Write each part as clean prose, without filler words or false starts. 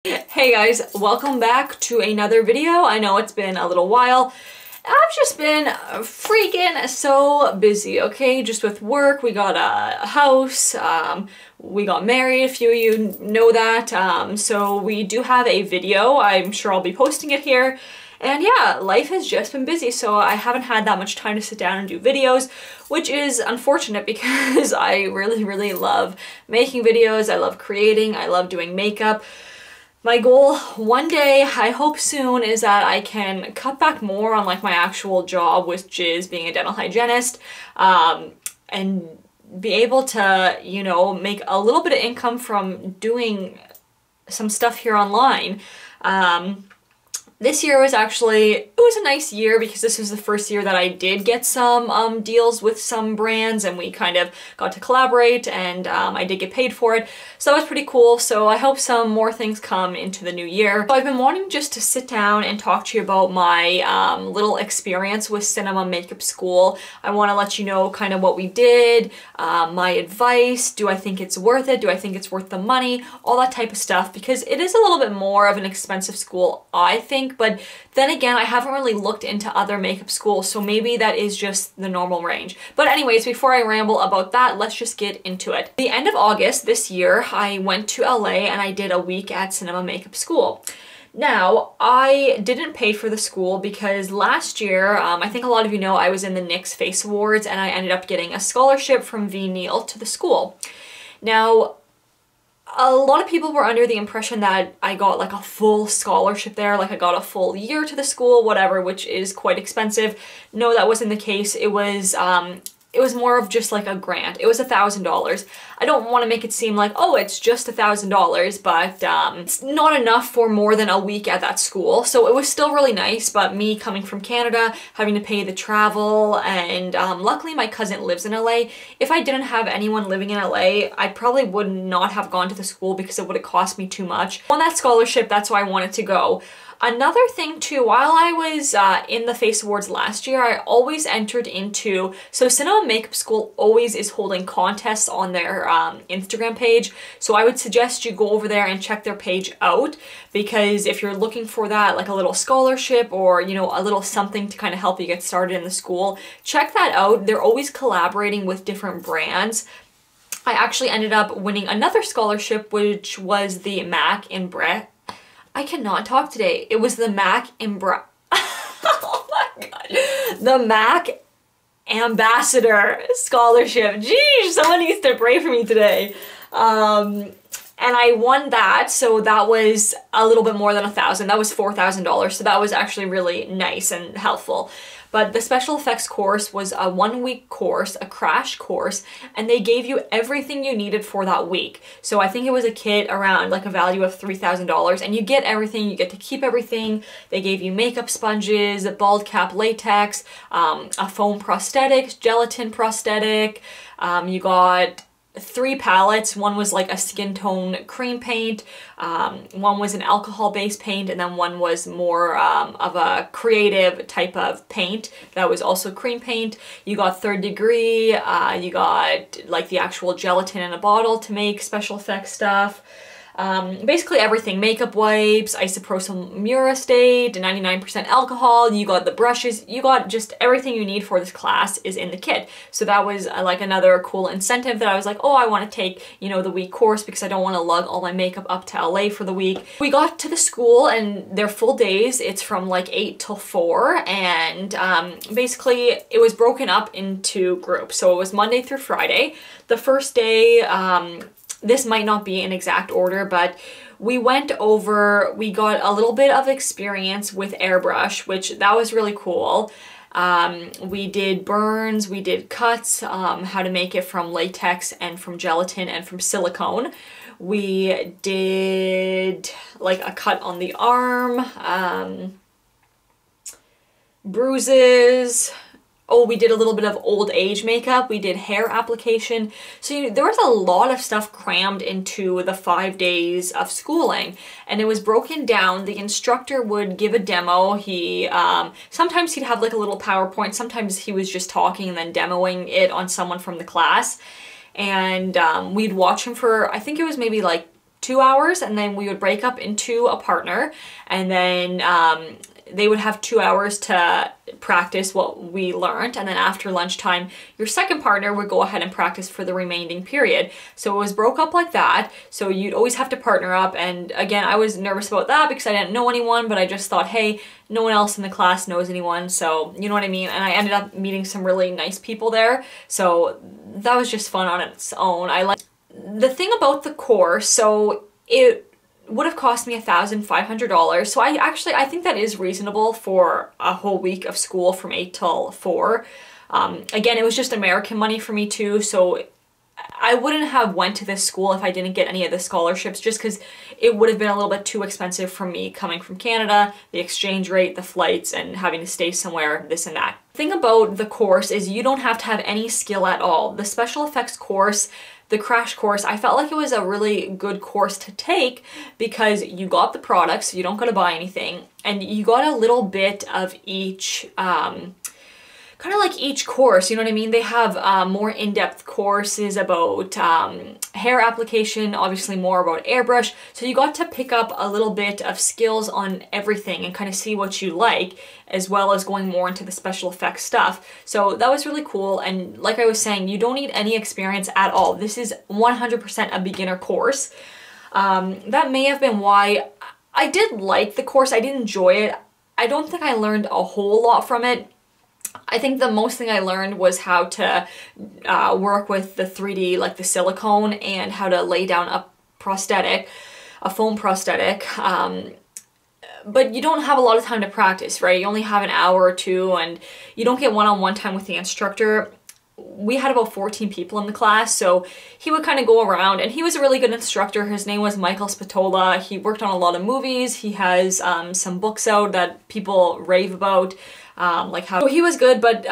Hey guys, welcome back to another video. I know it's been a little while. I've just been freaking so busy, okay? Just with work, we got a house, we got married, a few of you know that. So we do have a video. I'm sure I'll be posting it here. And yeah, life has just been busy, so I haven't had that much time to sit down and do videos, which is unfortunate because I really love making videos. I love creating, I love doing makeup. My goal one day, I hope soon, is that I can cut back more on like my actual job, which is being a dental hygienist, and be able to, you know, make a little bit of income from doing some stuff here online. This year was actually, it was a nice year because this was the first year that I did get some deals with some brands and we kind of got to collaborate, and I did get paid for it. So that was pretty cool. So I hope some more things come into the new year. So I've been wanting just to sit down and talk to you about my little experience with Cinema Makeup School. I want to let you know kind of what we did, my advice, do I think it's worth it, do I think it's worth the money, all that type of stuff, because it is a little bit more of an expensive school, I think. But then again, I haven't really looked into other makeup schools, so maybe that is just the normal range. But anyways, before I ramble about that, let's just get into it. The end of August this year, I went to LA and I did a week at Cinema Makeup School. Now, I didn't pay for the school because last year, I think a lot of you know, I was in the NYX Face Awards and I ended up getting a scholarship from V. Neal to the school. Now, a lot of people were under the impression that I got like a full scholarship there, like I got a full year to the school, whatever, which is quite expensive. No, that wasn't the case. It was more of just like a grant. It was $1,000. I don't want to make it seem like, oh, it's just $1,000, but it's not enough for more than a week at that school. So it was still really nice, but me coming from Canada, having to pay the travel, and luckily my cousin lives in LA. If I didn't have anyone living in LA, I probably would not have gone to the school because it would have cost me too much. On that scholarship, that's why I wanted to go. Another thing too, while I was in the Face Awards last year, I always entered into, so Cinema Makeup School always is holding contests on their Instagram page, so I would suggest you go over there and check their page out, because if you're looking for that, like a little scholarship or, you know, a little something to kind of help you get started in the school, check that out. They're always collaborating with different brands. I actually ended up winning another scholarship, which was the MAC in Brett. I cannot talk today. It was the MAC oh my god. The MAC Ambassador Scholarship. Geez, someone needs to pray for me today. And I won that, so that was a little bit more than $1,000. That was $4,000, so that was actually really nice and helpful. But the special effects course was a 1-week course, a crash course, and they gave you everything you needed for that week. So I think it was a kit around like a value of $3,000, and you get everything, you get to keep everything. They gave you makeup sponges, a bald cap latex, a foam prosthetic, gelatin prosthetic, you got 3 palettes. One was like a skin tone cream paint, one was an alcohol-based paint, and then one was more of a creative type of paint that was also cream paint. You got 3rd degree, you got like the actual gelatin in a bottle to make special effects stuff. Basically everything, makeup wipes, isopropyl murostate, 99% alcohol, you got the brushes, you got just everything you need for this class is in the kit. So that was like another cool incentive that I was like, oh, I want to take, you know, the week course because I don't want to lug all my makeup up to LA for the week. We got to the school and they're full days. It's from like 8 till 4, and basically it was broken up into groups. So it was Monday through Friday. The first day, this might not be in exact order, but we went over, we got a little bit of experience with airbrush, which that was really cool. We did burns, we did cuts, how to make it from latex and from gelatin and from silicone. We did like a cut on the arm, bruises. Oh, we did a little bit of old age makeup. We did hair application. So there was a lot of stuff crammed into the 5 days of schooling, and it was broken down. The instructor would give a demo. Sometimes he'd have like a little PowerPoint. Sometimes he was just talking and then demoing it on someone from the class. And we'd watch him for, I think it was maybe like 2 hours, and then we would break up into a partner, and then they would have 2 hours to practice what we learned, and then after lunchtime, your second partner would go ahead and practice for the remaining period. So it was broke up like that, so you'd always have to partner up, and again, I was nervous about that because I didn't know anyone, but I just thought, hey, no one else in the class knows anyone, so you know what I mean? And I ended up meeting some really nice people there, so that was just fun on its own. I like the thing about the course, so it would have cost me $1,500. So I think that is reasonable for a whole week of school from 8 till 4. Again, it was just American money for me too, so I wouldn't have went to this school if I didn't get any of the scholarships, just because it would have been a little bit too expensive for me coming from Canada, the exchange rate, the flights, and having to stay somewhere, this and that. The thing about the course is you don't have to have any skill at all. The special effects course, the crash course, I felt like it was a really good course to take because you got the products, so you don't gotta buy anything, and you got a little bit of each, kind of like each course, you know what I mean? They have more in-depth courses about hair application, obviously more about airbrush, so you got to pick up a little bit of skills on everything and kind of see what you like, as well as going more into the special effects stuff. So that was really cool, and like I was saying, you don't need any experience at all. This is 100% a beginner course. That may have been why I did like the course. I did enjoy it. I don't think I learned a whole lot from it. I think the most thing I learned was how to work with the 3D, like the silicone, and how to lay down a prosthetic, a foam prosthetic. But you don't have a lot of time to practice, right? You only have an hour or two, and you don't get one-on-one time with the instructor. We had about 14 people in the class, so he would kind of go around, and he was a really good instructor. His name was Michael Spatola. He worked on a lot of movies. He has some books out that people rave about. Like how he was good, but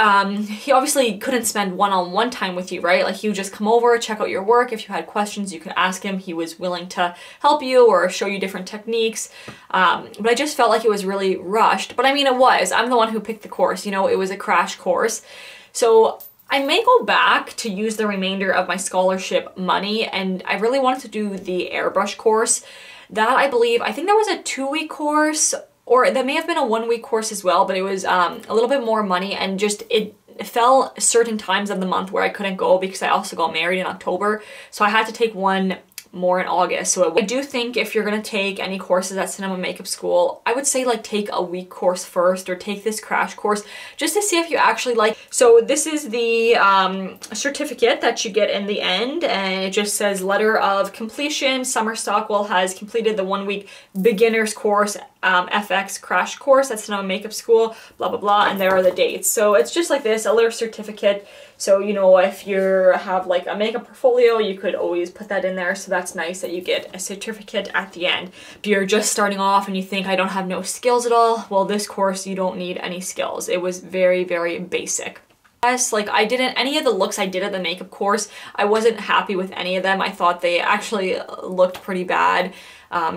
he obviously couldn't spend one-on-one time with you, right? Like he would just come over, check out your work. If you had questions, you could ask him. He was willing to help you or show you different techniques. But I just felt like it was really rushed. But I mean, it was. I'm the one who picked the course, you know, it was a crash course. So I may go back to use the remainder of my scholarship money, and I really wanted to do the airbrush course. That I think that was a 2-week course, or that may have been a 1-week course as well, but it was a little bit more money, and just it fell certain times of the month where I couldn't go because I also got married in October, so I had to take one more in August. So I do think if you're gonna take any courses at Cinema Makeup School, I would say like take a week course first, or take this crash course just to see if you actually like. So this is the certificate that you get in the end, and it just says letter of completion. Summer.Stockwell has completed the 1-week beginners course, FX crash course at Cinema Makeup School, blah blah blah, and there are the dates. So it's just like this, a little certificate. So, you know, if you have like a makeup portfolio, you could always put that in there. So that's nice that you get a certificate at the end. If you're just starting off and you think I don't have no skills at all, well, this course, you don't need any skills. It was very, very basic. Yes, like I didn't, any of the looks I did at the makeup course, I wasn't happy with any of them. I thought they actually looked pretty bad,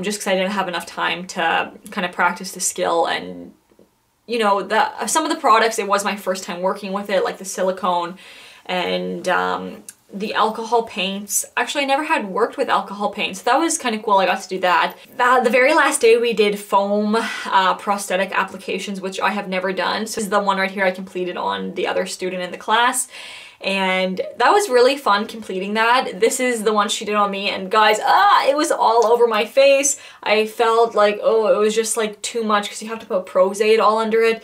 just because I didn't have enough time to kind of practice the skill. And you know, some of the products, it was my first time working with it, like the silicone and the alcohol paints. Actually, I never had worked with alcohol paints. So that was kind of cool. I got to do that. The very last day we did foam prosthetic applications, which I have never done. So this is the one right here I completed on the other student in the class. And that was really fun completing that. This is the one she did on me, and guys, it was all over my face. I felt like, oh, it was just like too much because you have to put Prozade all under it.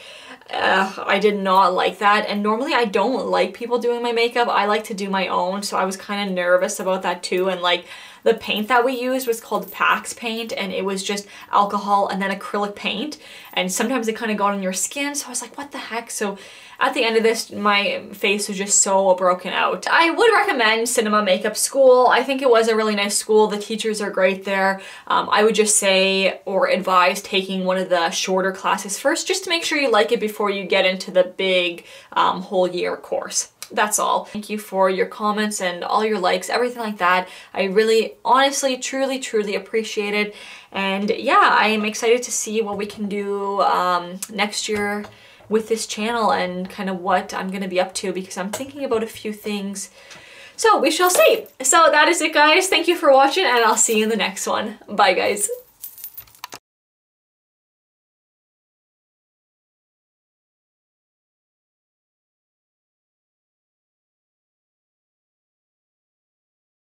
I did not like that, and normally I don't like people doing my makeup. I like to do my own, so I was kind of nervous about that too. And like the paint that we used was called Pax paint, and it was just alcohol and then acrylic paint, and sometimes it kind of got on your skin, so I was like, what the heck? So at the end of this, my face was just so broken out. I would recommend Cinema Makeup School. I think it was a really nice school. The teachers are great there. I would just say or advise taking one of the shorter classes first, just to make sure you like it before you get into the big whole year course. That's all. Thank you for your comments and all your likes, everything like that. I really, honestly, truly, truly appreciate it. And yeah, I am excited to see what we can do next year with this channel and kind of what I'm gonna be up to, because I'm thinking about a few things So we shall see. So that is it, guys. Thank you for watching, and I'll see you in the next one. Bye, guys.